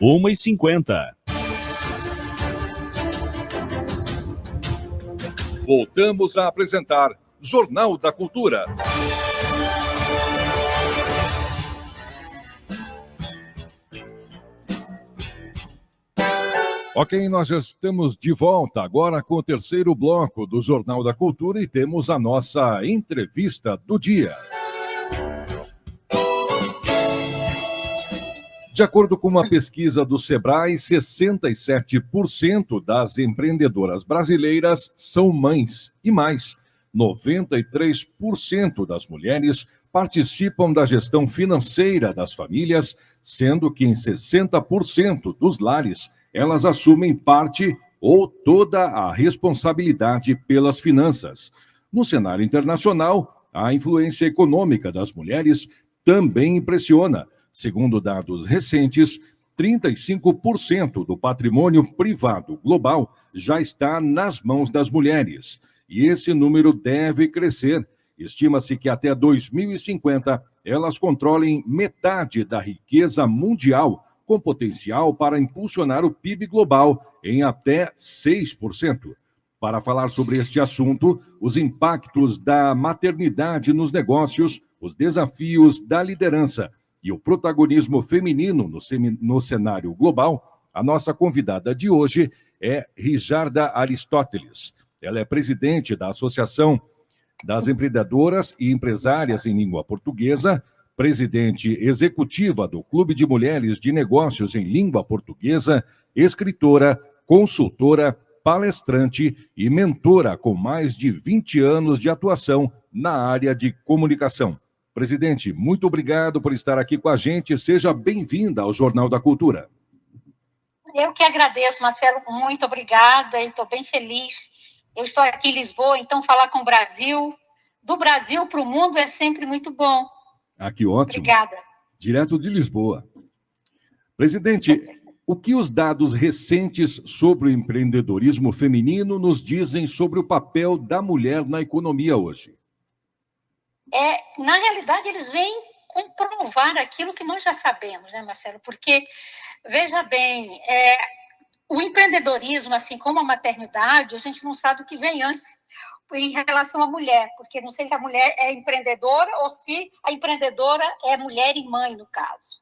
1h50. Voltamos a apresentar Jornal da Cultura. Ok, nós já estamos de volta agora com o terceiro bloco do Jornal da Cultura e temos a nossa entrevista do dia. De acordo com uma pesquisa do Sebrae, 67% das empreendedoras brasileiras são mães e mais, 93% das mulheres participam da gestão financeira das famílias, sendo que em 60% dos lares elas assumem parte ou toda a responsabilidade pelas finanças. No cenário internacional, a influência econômica das mulheres também impressiona. Segundo dados recentes, 35% do patrimônio privado global já está nas mãos das mulheres. E esse número deve crescer. Estima-se que até 2050 elas controlem metade da riqueza mundial, com potencial para impulsionar o PIB global em até 6%. Para falar sobre este assunto, os impactos da maternidade nos negócios, os desafios da liderança e o protagonismo feminino no cenário global, a nossa convidada de hoje é Rijarda Aristóteles. Ela é presidente da Associação das Empreendedoras e Empresárias em Língua Portuguesa, presidente executiva do Clube de Mulheres de Negócios em Língua Portuguesa, escritora, consultora, palestrante e mentora com mais de 20 anos de atuação na área de comunicação. Presidente, muito obrigado por estar aqui com a gente. Seja bem-vinda ao Jornal da Cultura. Eu que agradeço, Marcelo. Muito obrigada e estou bem feliz. Eu estou aqui em Lisboa, então falar com o Brasil, do Brasil para o mundo é sempre muito bom. Ah, que ótimo. Obrigada. Direto de Lisboa. Presidente, o que os dados recentes sobre o empreendedorismo feminino nos dizem sobre o papel da mulher na economia hoje? Na realidade, eles vêm comprovar aquilo que nós já sabemos, né, Marcelo? Porque, veja bem, o empreendedorismo, assim como a maternidade, a gente não sabe o que vem antes em relação à mulher, porque não sei se a mulher é empreendedora ou se a empreendedora é mulher e mãe, no caso.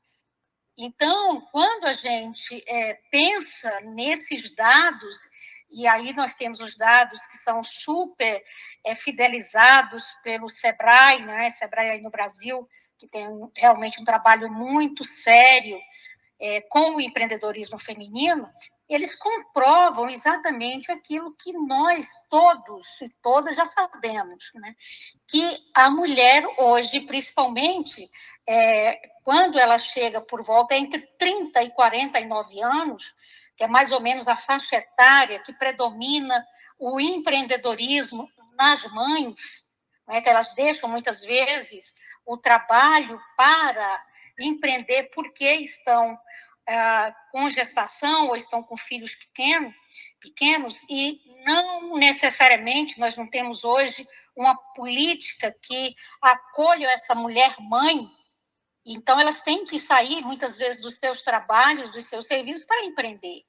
Então, quando a gente pensa nesses dados, e aí nós temos os dados que são super fidelizados pelo Sebrae, né? Sebrae aí no Brasil, que tem realmente um trabalho muito sério com o empreendedorismo feminino, eles comprovam exatamente aquilo que nós todos e todas já sabemos, né? Que a mulher hoje, principalmente, quando ela chega por volta entre 30 e 49 anos, que é mais ou menos a faixa etária que predomina o empreendedorismo nas mães, né, que elas deixam muitas vezes o trabalho para empreender porque estão com gestação ou estão com filhos pequenos, e não necessariamente nós não temos hoje uma política que acolha essa mulher mãe. Então, elas têm que sair, muitas vezes, dos seus trabalhos, dos seus serviços, para empreender.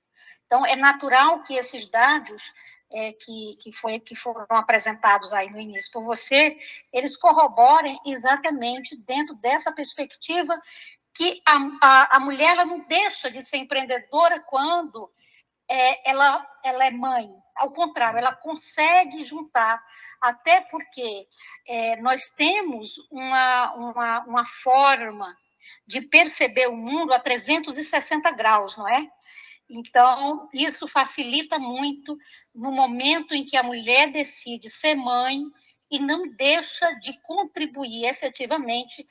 Então, é natural que esses dados que foram apresentados aí no início por você, eles corroborem exatamente dentro dessa perspectiva que a mulher ela não deixa de ser empreendedora quando ela é mãe. Ao contrário, ela consegue juntar, até porque nós temos uma forma de perceber o mundo a 360 graus, não é? Então, isso facilita muito no momento em que a mulher decide ser mãe e não deixa de contribuir efetivamente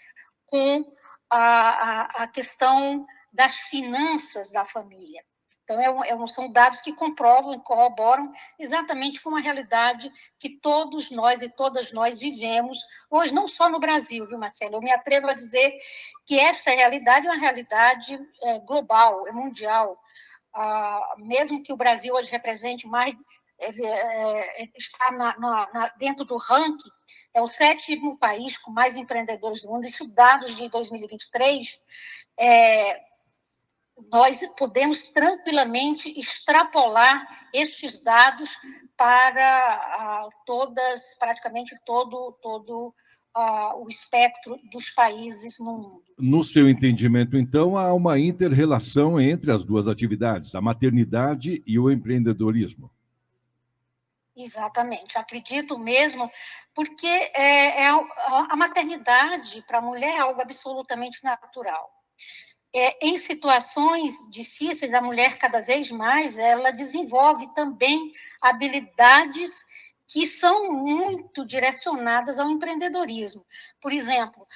com a questão das finanças da família. Então, são dados que comprovam e corroboram exatamente com a realidade que todos nós e todas nós vivemos hoje, não só no Brasil, viu, Marcelo? Eu me atrevo a dizer que esta realidade é uma realidade global, é mundial. Mesmo que o Brasil hoje represente mais, está dentro do ranking, é o 7º país com mais empreendedores do mundo, isso dados de 2023, nós podemos tranquilamente extrapolar estes dados para praticamente todo o espectro dos países no mundo. No seu entendimento, então, há uma inter-relação entre as duas atividades, a maternidade e o empreendedorismo. Exatamente, acredito mesmo, porque a maternidade para a mulher é algo absolutamente natural. Em situações difíceis, a mulher cada vez mais ela desenvolve também habilidades que são muito direcionadas ao empreendedorismo. Por exemplo,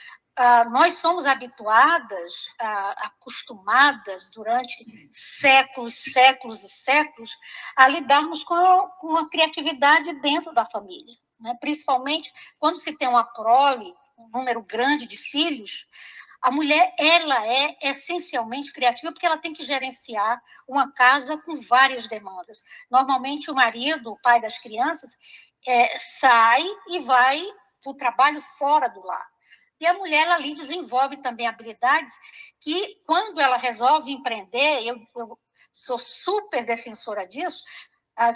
nós somos habituadas, acostumadas durante séculos, séculos e séculos a lidarmos com a criatividade dentro da família, né? Principalmente quando se tem uma prole, um número grande de filhos. A mulher, ela é essencialmente criativa porque ela tem que gerenciar uma casa com várias demandas. Normalmente, o marido, o pai das crianças, sai e vai para o trabalho fora do lar. E a mulher, ela ali desenvolve também habilidades que, quando ela resolve empreender, eu sou super defensora disso,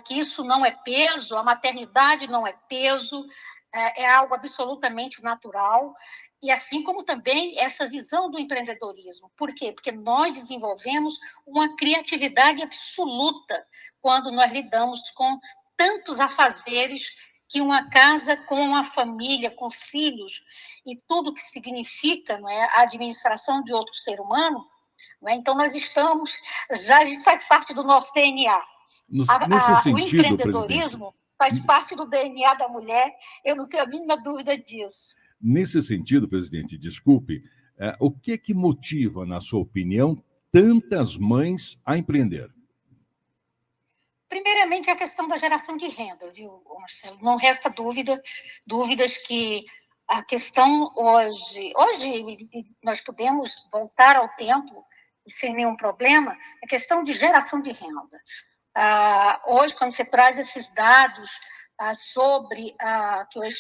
que isso não é peso, a maternidade não é peso, é algo absolutamente natural. E assim como também essa visão do empreendedorismo. Por quê? Porque nós desenvolvemos uma criatividade absoluta quando nós lidamos com tantos afazeres que uma casa com uma família, com filhos, e tudo que significa, não é, a administração de outro ser humano, não é? Então nós estamos, já isso faz parte do nosso DNA. Nesse sentido, o empreendedorismo presidente, faz parte do DNA da mulher, eu não tenho a mínima dúvida disso. Nesse sentido, presidente, desculpe, o que motiva, na sua opinião, tantas mães a empreender? Primeiramente, a questão da geração de renda, viu, Marcelo? Não resta dúvidas que a questão hoje nós podemos voltar ao tempo sem nenhum problema, a questão de geração de renda. Hoje, quando você traz esses dados sobre que hoje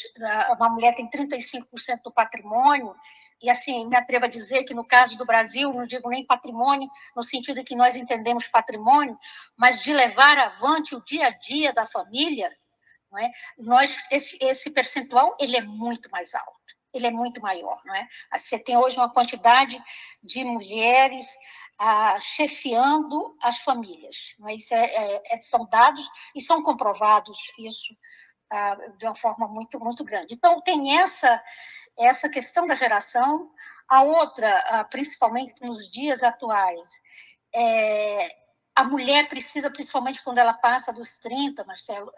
uma mulher tem 35% do patrimônio, e assim, me atrevo a dizer que no caso do Brasil, não digo nem patrimônio, no sentido de que nós entendemos patrimônio, mas de levar avante o dia a dia da família, não é? Esse percentual ele é muito mais alto, ele é muito maior. Não é? Você tem hoje uma quantidade de mulheres chefiando as famílias. Não é? Isso são dados e são comprovados isso de uma forma muito, muito grande. Então, tem essa questão da geração. A outra, principalmente nos dias atuais, a mulher precisa, principalmente quando ela passa dos 30, Marcelo,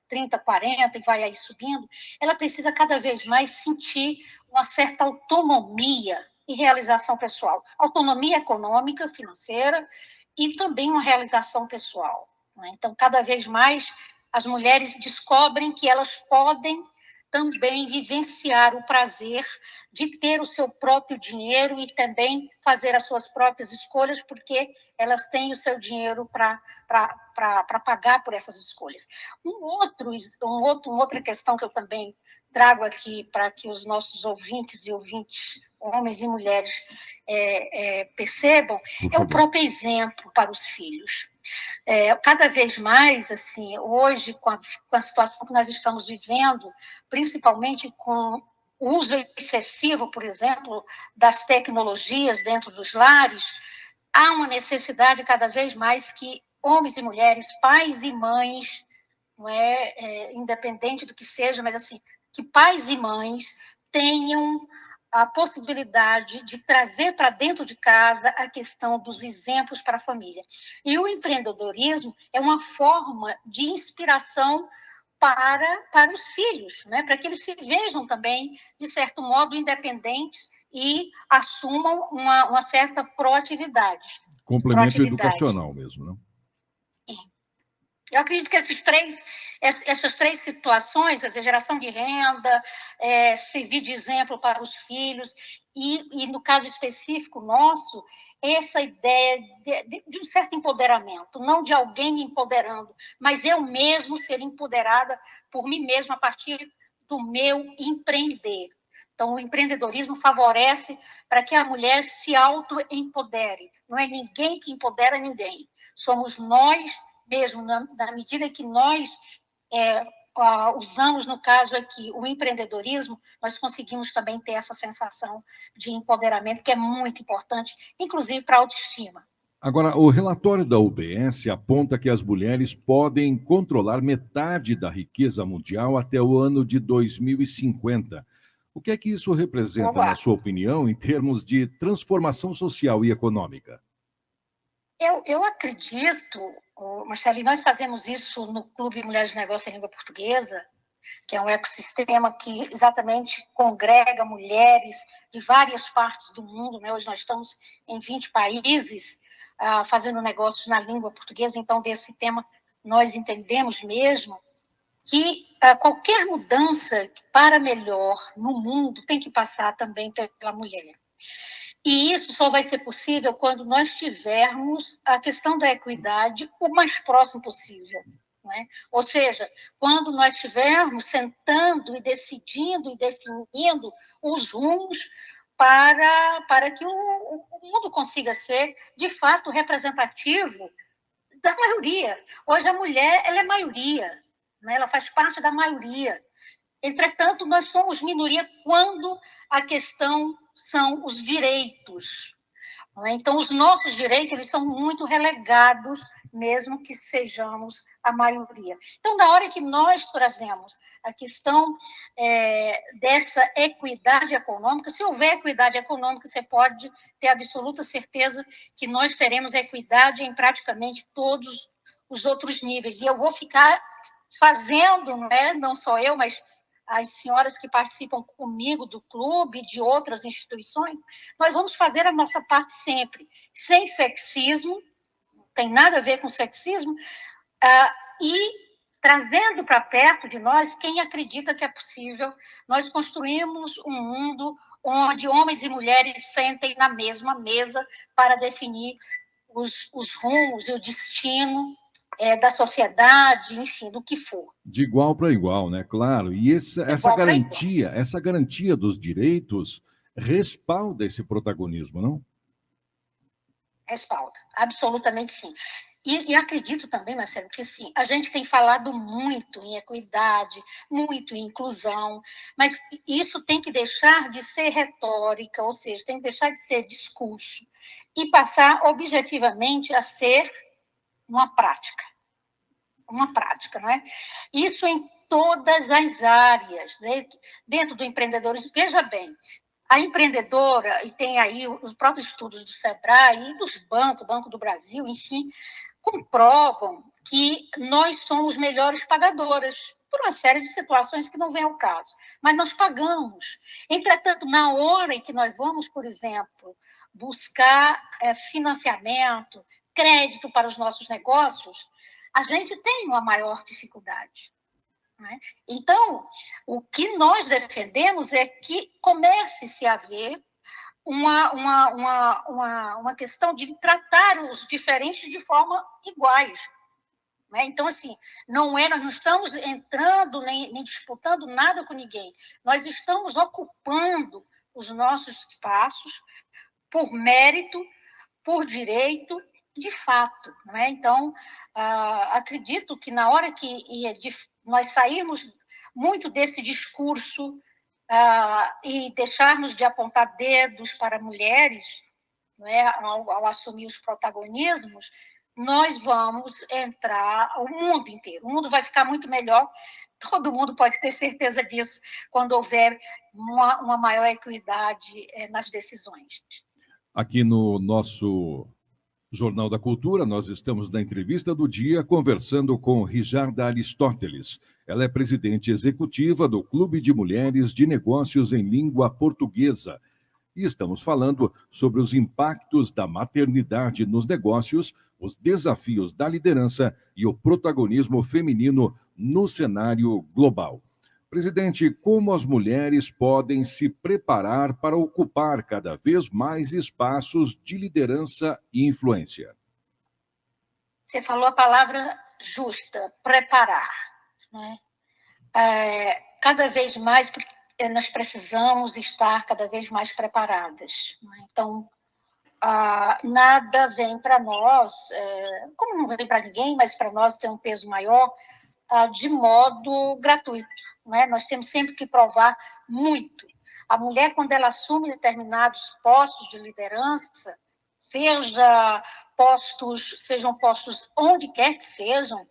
30, 40 e vai aí subindo, ela precisa cada vez mais sentir uma certa autonomia e realização pessoal. Autonomia econômica, financeira e também uma realização pessoal. Né? Então, cada vez mais, as mulheres descobrem que elas podem também vivenciar o prazer de ter o seu próprio dinheiro e também fazer as suas próprias escolhas, porque elas têm o seu dinheiro para pagar por essas escolhas. Uma outra questão que eu também trago aqui para que os nossos ouvintes, homens e mulheres, percebam, é o próprio exemplo para os filhos. Cada vez mais, assim, hoje, com a situação que nós estamos vivendo, principalmente com o uso excessivo, por exemplo, das tecnologias dentro dos lares, há uma necessidade cada vez mais que homens e mulheres, pais e mães, não independente do que seja, mas assim, que pais e mães tenham a possibilidade de trazer para dentro de casa a questão dos exemplos para a família. E o empreendedorismo é uma forma de inspiração para os filhos, né? Para que eles se vejam também, de certo modo, independentes e assumam uma certa proatividade. Complemento educacional mesmo, né? Sim. Eu acredito que essas três situações, a geração de renda, servir de exemplo para os filhos, e no caso específico nosso, essa ideia de um certo empoderamento, não de alguém me empoderando, mas eu mesmo ser empoderada por mim mesma a partir do meu empreender. Então, o empreendedorismo favorece para que a mulher se auto-empodere. Não é ninguém que empodera ninguém. Somos nós mesmo, na medida que nós usamos, no caso aqui, o empreendedorismo, nós conseguimos também ter essa sensação de empoderamento, que é muito importante, inclusive para a autoestima. Agora, o relatório da UBS aponta que as mulheres podem controlar metade da riqueza mundial até o ano de 2050. O que é que isso representa, na sua opinião, em termos de transformação social e econômica? Eu acredito, Marcelo, e nós fazemos isso no Clube Mulheres de Negócio em Língua Portuguesa, que é um ecossistema que exatamente congrega mulheres de várias partes do mundo, né? Hoje nós estamos em 20 países fazendo negócios na língua portuguesa, então desse tema nós entendemos mesmo que qualquer mudança para melhor no mundo tem que passar também pela mulher. E isso só vai ser possível quando nós tivermos a questão da equidade o mais próximo possível. Não é? Ou seja, quando nós estivermos sentando e decidindo e definindo os rumos para que o mundo consiga ser, de fato, representativo da maioria. Hoje a mulher ela é maioria, né? Ela faz parte da maioria. Entretanto, nós somos minoria quando a questão são os direitos. Não é? Então, os nossos direitos eles são muito relegados, mesmo que sejamos a maioria. Então, na hora que nós trazemos a questão dessa equidade econômica, se houver equidade econômica, você pode ter absoluta certeza que nós teremos equidade em praticamente todos os outros níveis. E eu vou ficar fazendo, não só eu, mas as senhoras que participam comigo do clube e de outras instituições, nós vamos fazer a nossa parte sempre, sem sexismo, não tem nada a ver com sexismo, e trazendo para perto de nós quem acredita que é possível nós construirmos um mundo onde homens e mulheres sentem na mesma mesa para definir os rumos e o destino da sociedade, enfim, do que for. De igual para igual, né? Claro. E essa garantia dos direitos respalda esse protagonismo, não? Respalda, absolutamente sim. E acredito também, Marcelo, que sim, a gente tem falado muito em equidade, muito em inclusão, mas isso tem que deixar de ser retórica, ou seja, tem que deixar de ser discurso e passar objetivamente a ser uma prática, não é? Isso em todas as áreas, né? Dentro do empreendedorismo. Veja bem, a empreendedora, e tem aí os próprios estudos do Sebrae e dos bancos, Banco do Brasil, enfim, comprovam que nós somos melhores pagadoras, por uma série de situações que não vem ao caso, mas nós pagamos. Entretanto, na hora em que nós vamos, por exemplo, buscar financiamento, crédito para os nossos negócios, a gente tem uma maior dificuldade. Né? Então, o que nós defendemos é que comece-se a haver uma questão de tratar os diferentes de forma iguais. Né? Então, assim, nós não estamos entrando nem disputando nada com ninguém. Nós estamos ocupando os nossos espaços por mérito, por direito, de fato. Não é? Então, acredito que na hora que nós sairmos muito desse discurso e deixarmos de apontar dedos para mulheres, não é? ao assumir os protagonismos, nós vamos entrar, o mundo inteiro, o mundo vai ficar muito melhor, todo mundo pode ter certeza disso, quando houver uma maior equidade nas decisões. Aqui no nosso Jornal da Cultura, nós estamos na entrevista do dia conversando com Rijarda Aristóteles. Ela é presidente executiva do Clube de Mulheres de Negócios em Língua Portuguesa. E estamos falando sobre os impactos da maternidade nos negócios, os desafios da liderança e o protagonismo feminino no cenário global. Presidente, como as mulheres podem se preparar para ocupar cada vez mais espaços de liderança e influência? Você falou a palavra justa, preparar. Né? Cada vez mais, nós precisamos estar cada vez mais preparadas, né? Então, nada vem para nós, como não vem para ninguém, mas para nós tem um peso maior, de modo gratuito, né? Nós temos sempre que provar muito. A mulher, quando ela assume determinados postos de liderança, sejam postos onde quer que sejam,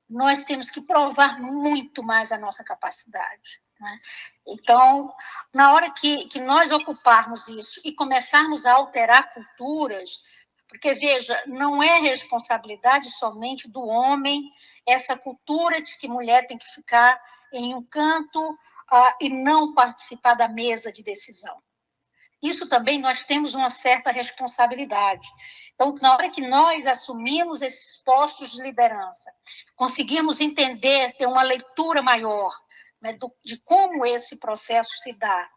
nós temos que provar muito mais a nossa capacidade, né? Então, na hora que nós ocuparmos isso e começarmos a alterar culturas, porque, veja, não é responsabilidade somente do homem essa cultura de que mulher tem que ficar em um canto e não participar da mesa de decisão. Isso também nós temos uma certa responsabilidade. Então, na hora que nós assumimos esses postos de liderança, conseguimos entender, ter uma leitura maior, né, de como esse processo se dá,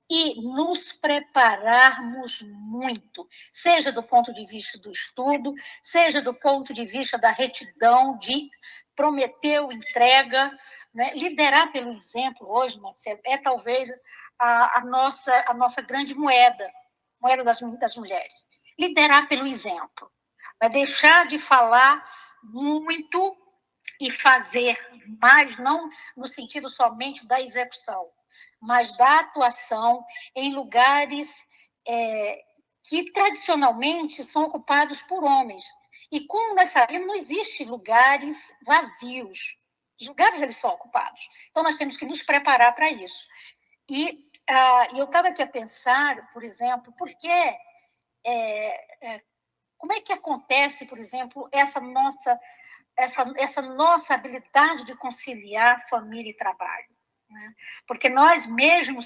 e nos prepararmos muito, seja do ponto de vista do estudo, seja do ponto de vista da retidão, de prometeu, entrega, né? Liderar pelo exemplo hoje, Marcelo, é talvez a nossa grande moeda das mulheres. Liderar pelo exemplo, vai deixar de falar muito e fazer mais, não no sentido somente da execução, mas da atuação em lugares que tradicionalmente são ocupados por homens. E como nós sabemos, não existem lugares vazios. Os lugares eles são ocupados. Então, nós temos que nos preparar para isso. E eu estava aqui a pensar, por exemplo, como é que acontece, por exemplo, essa nossa habilidade de conciliar família e trabalho, né? Porque nós, mesmo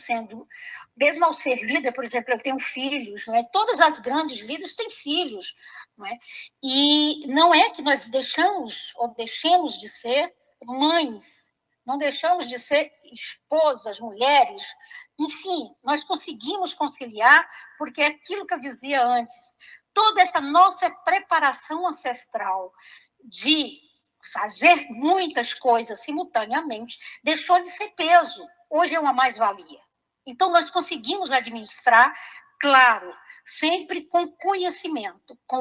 ao ser líder, por exemplo, eu tenho filhos, não é? Todas as grandes líderes têm filhos, não é? E não é que nós deixemos de ser mães, não deixamos de ser esposas, mulheres, enfim, nós conseguimos conciliar, porque é aquilo que eu dizia antes, toda essa nossa preparação ancestral de fazer muitas coisas simultaneamente deixou de ser peso. Hoje é uma mais-valia. Então, nós conseguimos administrar, claro, sempre com o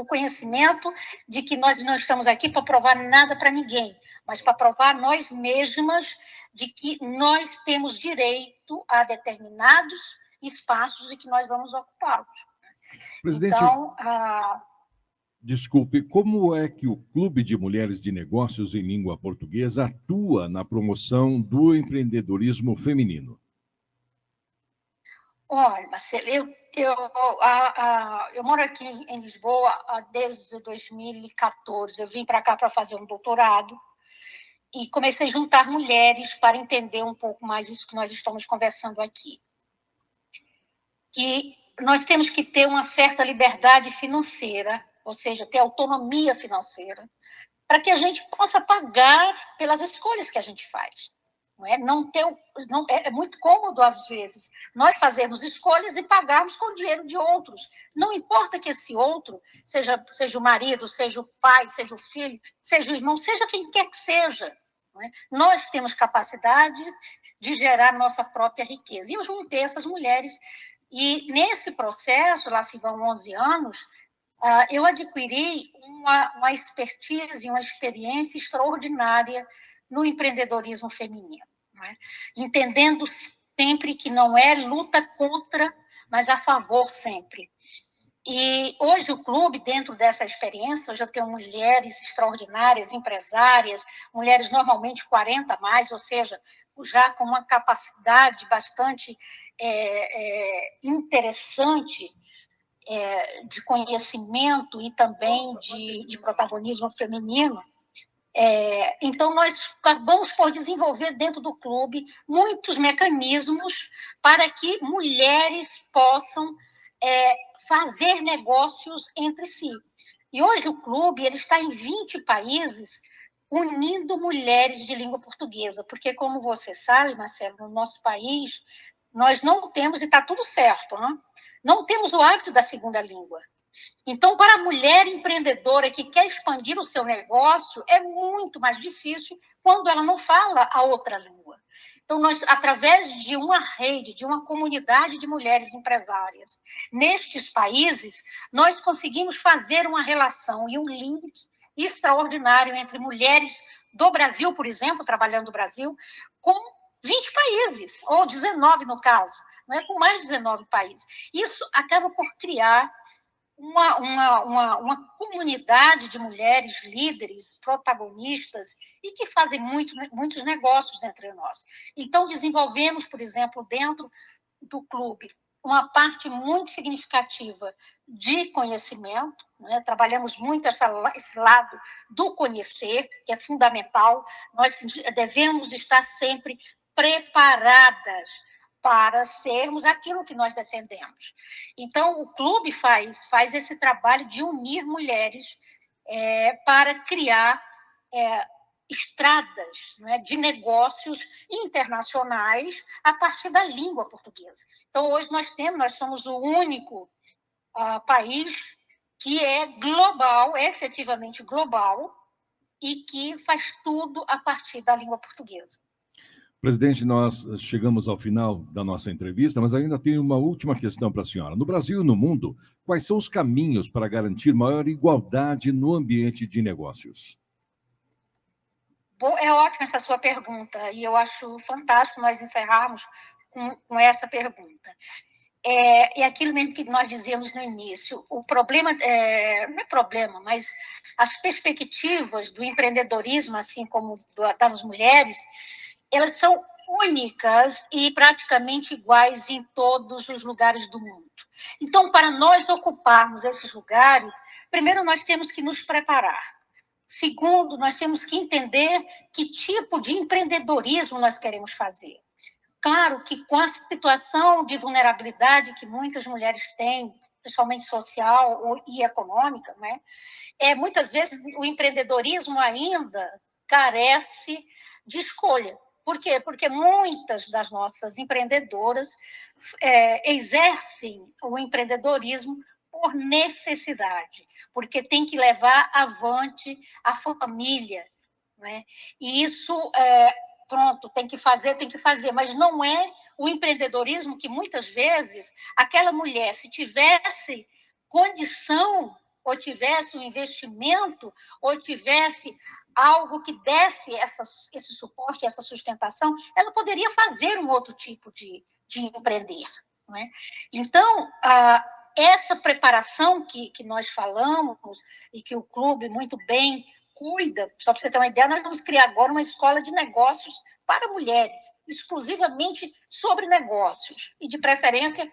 conhecimento de que nós não estamos aqui para provar nada para ninguém, mas para provar nós mesmas de que nós temos direito a determinados espaços e que nós vamos ocupá-los. Presidente, então, desculpe, como é que o Clube de Mulheres de Negócios em Língua Portuguesa atua na promoção do empreendedorismo feminino? Olha, Marcelo, eu moro aqui em Lisboa desde 2014. Eu vim para cá para fazer um doutorado e comecei a juntar mulheres para entender um pouco mais isso que nós estamos conversando aqui. E nós temos que ter uma certa liberdade financeira, ou seja, ter autonomia financeira, para que a gente possa pagar pelas escolhas que a gente faz. É muito cômodo, às vezes, nós fazermos escolhas e pagarmos com o dinheiro de outros. Não importa que esse outro seja o marido, seja o pai, seja o filho, seja o irmão, seja quem quer que seja. Nós temos capacidade de gerar nossa própria riqueza. E eu juntei essas mulheres. E nesse processo, lá se vão 11 anos, eu adquiri uma expertise, uma experiência extraordinária no empreendedorismo feminino, né? Entendendo sempre que não é luta contra, mas a favor sempre. E hoje o clube, dentro dessa experiência, hoje eu tenho mulheres extraordinárias, empresárias, mulheres normalmente 40 a mais, ou seja, já com uma capacidade bastante interessante de conhecimento e também de protagonismo feminino. Então, nós acabamos por desenvolver dentro do clube muitos mecanismos para que mulheres possam fazer negócios entre si. E hoje o clube ele está em 20 países unindo mulheres de língua portuguesa, porque, como você sabe, Marcelo, no nosso país, nós não temos, e está tudo certo, né? Não temos o hábito da segunda língua. Então, para a mulher empreendedora que quer expandir o seu negócio, é muito mais difícil quando ela não fala a outra língua. Então, nós, através de uma rede, de uma comunidade de mulheres empresárias nestes países, nós conseguimos fazer uma relação e um link extraordinário entre mulheres do Brasil, por exemplo, trabalhando no Brasil, com 20 países, ou 19 no caso, não é? Com mais de 19 países. Isso acaba por criar uma comunidade de mulheres líderes, protagonistas, e que fazem muitos negócios entre nós. Então, desenvolvemos, por exemplo, dentro do clube, uma parte muito significativa de conhecimento, né? Trabalhamos muito esse lado do conhecer, que é fundamental. Nós devemos estar sempre preparadas para sermos aquilo que nós defendemos. Então, o clube faz esse trabalho de unir mulheres para criar estradas, né, de negócios internacionais a partir da língua portuguesa. Então, hoje nós somos o único país que é global, efetivamente global, e que faz tudo a partir da língua portuguesa. Presidente, nós chegamos ao final da nossa entrevista, mas ainda tenho uma última questão para a senhora. No Brasil e no mundo, quais são os caminhos para garantir maior igualdade no ambiente de negócios? É ótima essa sua pergunta, e eu acho fantástico nós encerrarmos com essa pergunta. É aquilo mesmo que nós dizíamos no início, o problema, não é problema, mas as perspectivas do empreendedorismo, assim como das mulheres, elas são únicas e praticamente iguais em todos os lugares do mundo. Então, para nós ocuparmos esses lugares, primeiro nós temos que nos preparar. Segundo, nós temos que entender que tipo de empreendedorismo nós queremos fazer. Claro que com a situação de vulnerabilidade que muitas mulheres têm, principalmente social e econômica, né? Muitas vezes o empreendedorismo ainda carece de escolha. Por quê? Porque muitas das nossas empreendedoras exercem o empreendedorismo por necessidade, porque tem que levar avante a família, né? E isso, pronto, tem que fazer, mas não é o empreendedorismo que muitas vezes aquela mulher, se tivesse condição, ou tivesse um investimento, ou tivesse algo que desse esse suporte, essa sustentação, ela poderia fazer um outro tipo de empreender. Não é? Então, essa preparação que nós falamos e que o clube muito bem cuida, só para você ter uma ideia, nós vamos criar agora uma escola de negócios para mulheres, exclusivamente sobre negócios, e de preferência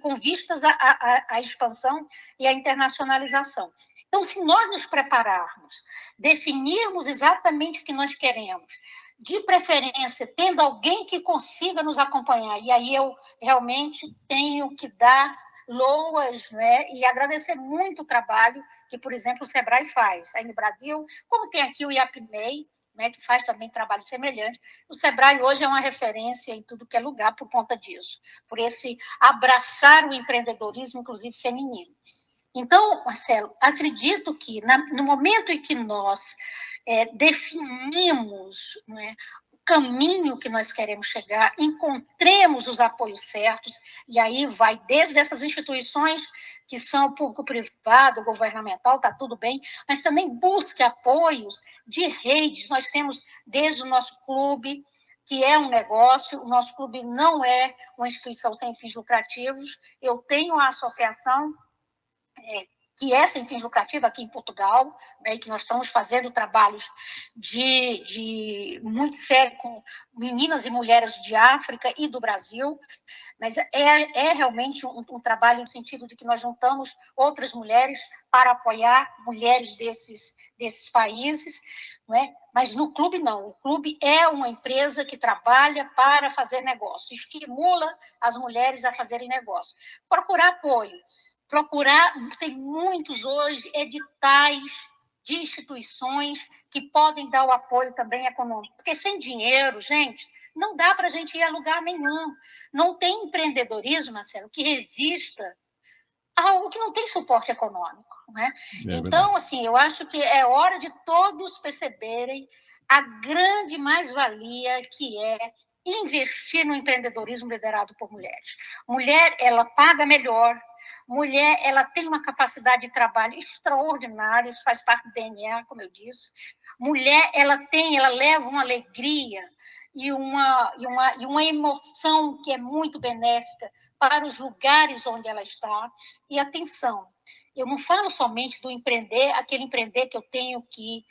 com vistas à expansão e à internacionalização. Então, se nós nos prepararmos, definirmos exatamente o que nós queremos, de preferência tendo alguém que consiga nos acompanhar, e aí eu realmente tenho que dar loas, né, e agradecer muito o trabalho que, por exemplo, o Sebrae faz aí no Brasil, como tem aqui o IAPMEI, né, que faz também trabalho semelhante. O Sebrae hoje é uma referência em tudo que é lugar por conta disso, por esse abraçar o empreendedorismo, inclusive feminino. Então, Marcelo, acredito que no momento em que nós definimos, né, o caminho que nós queremos chegar, encontremos os apoios certos, e aí vai desde essas instituições que são público-privado, governamental, está tudo bem, mas também busque apoios de redes. Nós temos desde o nosso clube, que é um negócio, o nosso clube não é uma instituição sem fins lucrativos, eu tenho a associação que é sem fins lucrativos aqui em Portugal, né, que nós estamos fazendo trabalhos muito sério com meninas e mulheres de África e do Brasil, mas é realmente um trabalho no sentido de que nós juntamos outras mulheres para apoiar mulheres desses países, não é? Mas no clube não, o clube é uma empresa que trabalha para fazer negócio, estimula as mulheres a fazerem negócio. Procurar apoio, tem muitos hoje editais de instituições que podem dar o apoio também econômico, porque sem dinheiro, gente, não dá para a gente ir a lugar nenhum. Não tem empreendedorismo, Marcelo, que resista a algo que não tem suporte econômico, né? Então, assim, eu acho que é hora de todos perceberem a grande mais-valia que é investir no empreendedorismo liderado por mulheres. Mulher, ela paga melhor. Mulher, ela tem uma capacidade de trabalho extraordinária, isso faz parte do DNA, como eu disse. Mulher, ela leva uma alegria e uma emoção que é muito benéfica para os lugares onde ela está. E atenção, eu não falo somente do empreender, aquele empreender que eu tenho que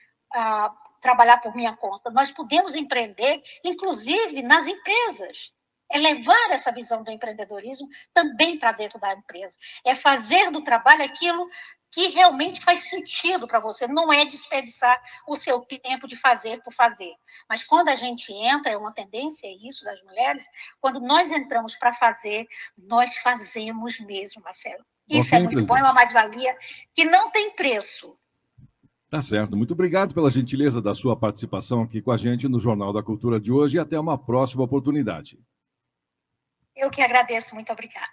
trabalhar por minha conta. Nós podemos empreender, inclusive, nas empresas. É levar essa visão do empreendedorismo também para dentro da empresa. É fazer do trabalho aquilo que realmente faz sentido para você. Não é desperdiçar o seu tempo de fazer por fazer. Mas quando a gente entra, é uma tendência isso das mulheres, quando nós entramos para fazer, nós fazemos mesmo, Marcelo. Isso é muito bom, é uma mais-valia que não tem preço. Tá certo. Muito obrigado pela gentileza da sua participação aqui com a gente no Jornal da Cultura de hoje e até uma próxima oportunidade. Eu que agradeço, muito obrigada.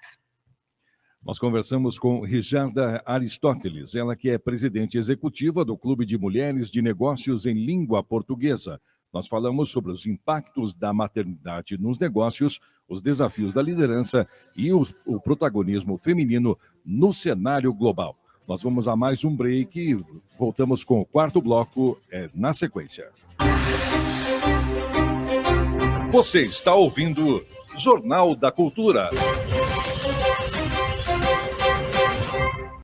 Nós conversamos com Rijarda Aristóteles, ela que é presidente executiva do Clube de Mulheres de Negócios em Língua Portuguesa. Nós falamos sobre os impactos da maternidade nos negócios, os desafios da liderança e o protagonismo feminino no cenário global. Nós vamos a mais um break e voltamos com o quarto bloco na sequência. Você está ouvindo Jornal da Cultura.